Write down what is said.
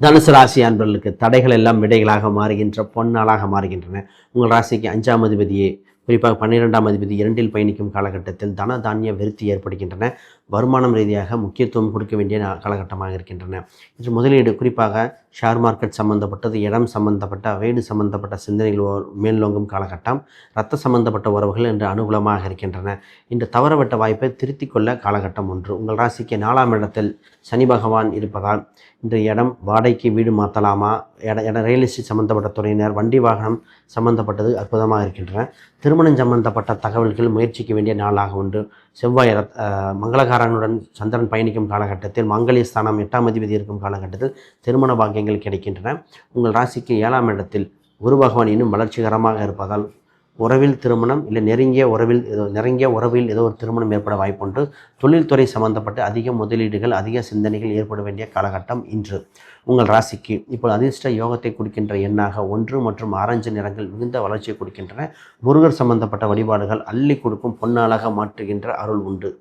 தனுசு ராசி அன்பர்களுக்கு தடைகள் எல்லாம் விடைகளாக மாறுகின்ற பொன்னாளாக மாறுகின்றன. உங்கள் ராசிக்கு 5ஆம் அதிபதியே, குறிப்பாக 12ஆம் அதிபதி 2இல் பயணிக்கும் காலகட்டத்தில் தன தானிய விருத்தி ஏற்படுகின்றன. வருமானம் ரீதியாக முக்கியத்துவம் கொடுக்க வேண்டிய காலகட்டமாக இருக்கின்றன. இன்று முதலீடு, குறிப்பாக ஷேர் மார்க்கெட் சம்பந்தப்பட்டது, இடம் சம்பந்தப்பட்ட, வீடு சம்பந்தப்பட்ட சிந்தனைகள் மேல்லோங்கும் காலகட்டம். இரத்த சம்பந்தப்பட்ட உறவுகள் இன்று அனுகூலமாக இருக்கின்றன. இன்று தவறவிட்ட வாய்ப்பை திருத்திக் கொள்ள காலகட்டம் ஒன்று. உங்கள் ராசிக்கு 4ஆம் இடத்தில் சனி பகவான் இருப்பதால் இன்று இடம் வாடகைக்கு வீடு மாற்றலாமா, ரியல் எஸ்டேட் சம்மந்தப்பட்ட துறையினர், வண்டி வாகனம் சம்மந்தப்பட்டது அற்புதமாக இருக்கின்றன. திருமணம் சம்பந்தப்பட்ட தகவல்கள் முயற்சிக்க வேண்டிய நாளாக உண்டு. செவ்வாய் மங்களகாரனுடன் சந்திரன் பயணிக்கும் காலகட்டத்தில், மங்கலிய ஸ்தானம் 8ஆம் அதிபதி இருக்கும் காலகட்டத்தில் திருமண பாக்கியங்கள் கிடைக்கின்றன. உங்கள் ராசிக்கு 7ஆம் இடத்தில் குரு பகவான் இன்னும் வளர்ச்சிகரமாக இருப்பதால் உறவில் திருமணம், இல்லை நெருங்கிய உறவில் ஏதோ ஒரு திருமணம் ஏற்பட வாய்ப்புண்டு. தொழில்துறை சம்பந்தப்பட்டு அதிக முதலீடுகள், அதிக சிந்தனைகள் ஏற்பட வேண்டிய காலகட்டம் இன்று. உங்கள் ராசிக்கு இப்போ அதிர்ஷ்ட யோகத்தை கொடுக்கின்ற எண்ணாக 1 மற்றும் ஆரஞ்சு நிறங்கள் மிகுந்த வளர்ச்சியை கொடுக்கின்றன. முருகர் சம்பந்தப்பட்ட வழிபாடுகள் அள்ளி கொடுக்கும் பொன்னாளாக மாற்றுகின்ற அருள் உண்டு.